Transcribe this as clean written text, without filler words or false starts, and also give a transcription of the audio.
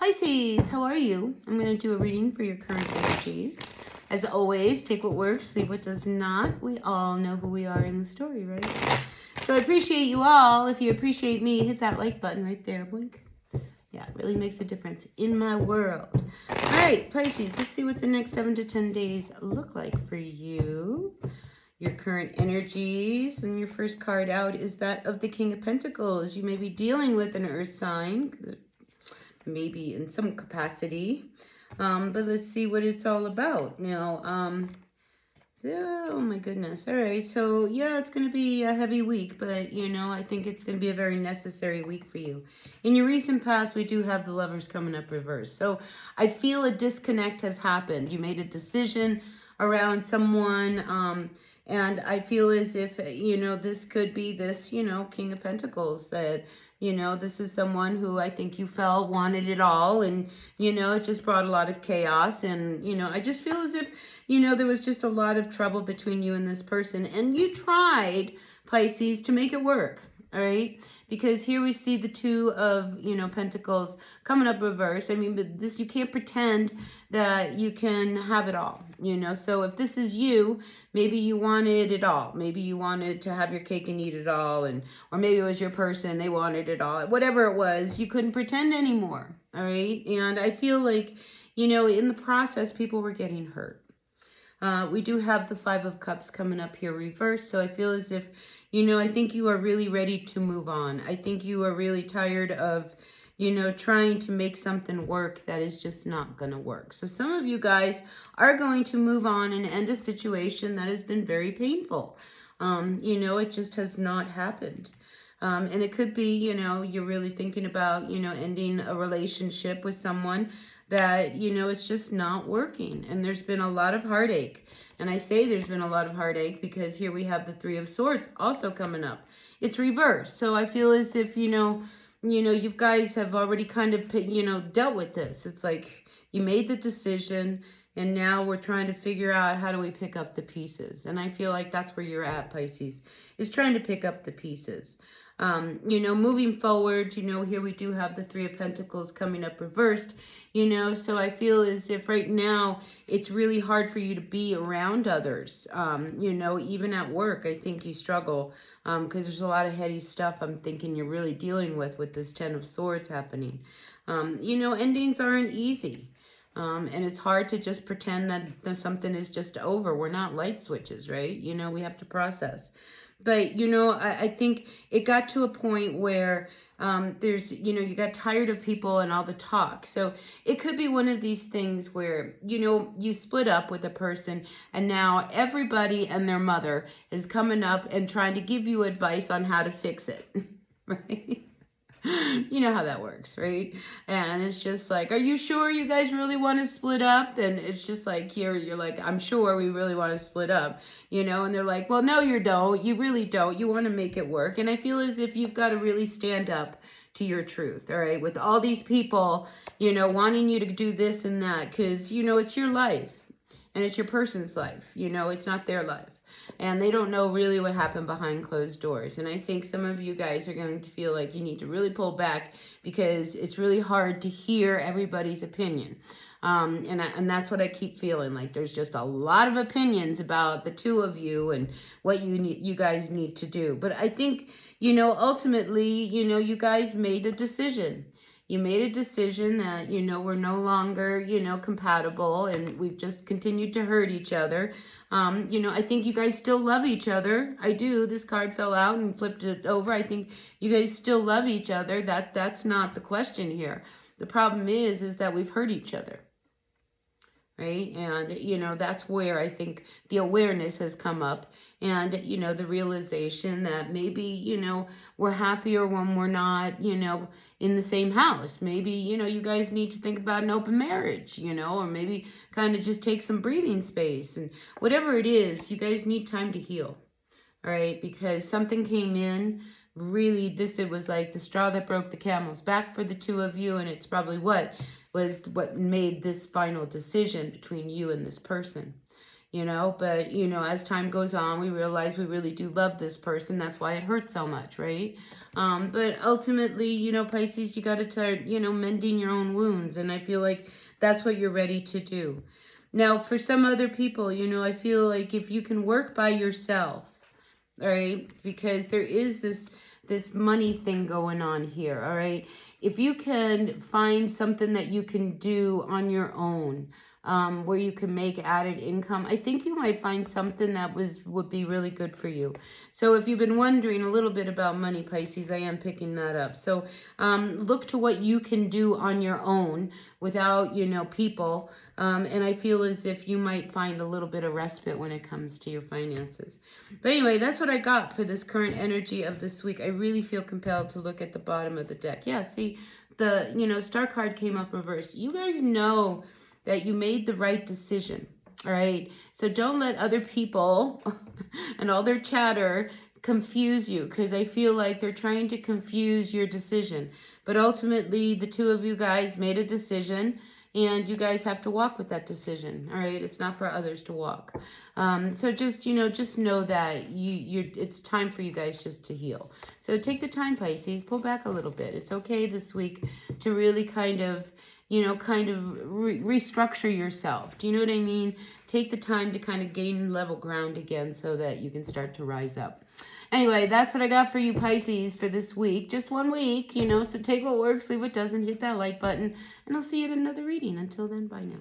Pisces, how are you? I'm going to do a reading for your current energies. As always, take what works, leave what does not. We all know who we are in the story, right? So I appreciate you all. If you appreciate me, hit that like button right there. Blink. Yeah, it really makes a difference in my world. All right, Pisces, let's see what the next 7 to 10 days look like for you. Your current energies. And your first card out is that of the King of Pentacles. You may be dealing with an earth sign, maybe in some capacity. But let's see what it's all about. Oh my goodness. All right. So yeah, it's going to be a heavy week, but I think it's going to be a very necessary week for you. In your recent past, we do have the Lovers coming up reverse. So I feel a disconnect has happened. You made a decision around someone, and I feel as if, this could be this, King of Pentacles that, this is someone who I think you felt wanted it all. And, it just brought a lot of chaos. And, I just feel as if, there was just a lot of trouble between you and this person. And you tried, Pisces, to make it work. All right. Because here we see the two of, Pentacles coming up reverse. I mean, but this, you can't pretend that you can have it all, So if this is you, maybe you wanted it all. Maybe you wanted to have your cake and eat it all. Or maybe it was your person, they wanted it all. Whatever it was, you couldn't pretend anymore. All right. And I feel like, in the process, people were getting hurt. We do have the Five of Cups coming up here reversed. So I feel as if, I think you are really ready to move on. I think you are really tired of, trying to make something work that is just not going to work. So some of you guys are going to move on and end a situation that has been very painful. It just has not happened. And it could be, you're really thinking about, ending a relationship with someone that, it's just not working. And there's been a lot of heartache. And I say there's been a lot of heartache because here we have the Three of Swords also coming up. It's reversed. So I feel as if, you guys have already kind of, dealt with this. It's like you made the decision and now we're trying to figure out how do we pick up the pieces. And I feel like that's where you're at, Pisces, is trying to pick up the pieces. Moving forward, here we do have the Three of Pentacles coming up reversed, so I feel as if right now it's really hard for you to be around others. Even at work, I think you struggle because there's a lot of heady stuff I'm thinking you're really dealing with this Ten of Swords happening. Endings aren't easy. And it's hard to just pretend that something is just over. We're not light switches, right? We have to process. But, I think it got to a point where you got tired of people and all the talk. So it could be one of these things where, you split up with a person and now everybody and their mother is coming up and trying to give you advice on how to fix it, right? You know how that works, right? And it's just like, are you sure you guys really want to split up? And it's just like, here, you're like, I'm sure we really want to split up, and they're like, well, no, you don't. You really don't. You want to make it work. And I feel as if you've got to really stand up to your truth, all right? With all these people, wanting you to do this and that, because, it's your life and it's your person's life. It's not their life. And they don't know really what happened behind closed doors. And I think some of you guys are going to feel like you need to really pull back because it's really hard to hear everybody's opinion. And that's what I keep feeling like. There's just a lot of opinions about the two of you and what you guys need to do. But I think, ultimately, you guys made a decision. You made a decision that, we're no longer, compatible and we've just continued to hurt each other. I think you guys still love each other. I do. This card fell out and flipped it over. I think you guys still love each other. That's not the question here. The problem is that we've hurt each other. Right? And, that's where I think the awareness has come up and, the realization that maybe, we're happier when we're not, in the same house. Maybe, you guys need to think about an open marriage, or maybe kind of just take some breathing space and whatever it is, you guys need time to heal. All right. Because something came in really, it was like the straw that broke the camel's back for the two of you. And it's probably what made this final decision between you and this person. you know, but, you know, as time goes on, we realize we really do love this person. That's why it hurts so much, right? But ultimately, you know, Pisces, you got to start, you know, mending your own wounds. And I feel like that's what you're ready to do. Now, for some other people, you know, I feel like if you can work by yourself, all right, because there is this money thing going on here, all right? If you can find something that you can do on your own, where you can make added income, I think you might find something that would be really good for you. So if you've been wondering a little bit about money, Pisces, I am picking that up. So look to what you can do on your own without, you know, people. And I feel as if you might find a little bit of respite when it comes to your finances. But anyway, that's what I got for this current energy of this week. I really feel compelled to look at the bottom of the deck. Yeah, see, the, you know, star card came up reversed. You guys know that you made the right decision, all right? So don't let other people and all their chatter confuse you, because I feel like they're trying to confuse your decision. But ultimately, the two of you guys made a decision, and you guys have to walk with that decision, all right? It's not for others to walk. So just, you know, just know that it's time for you guys just to heal. So take the time, Pisces, pull back a little bit. It's okay this week to really kind of, you know, kind of restructure yourself. Do you know what I mean? Take the time to kind of gain level ground again so that you can start to rise up. Anyway, that's what I got for you, Pisces, for this week. Just 1 week, you know, so take what works, leave what doesn't, hit that like button, and I'll see you at another reading. Until then, bye now.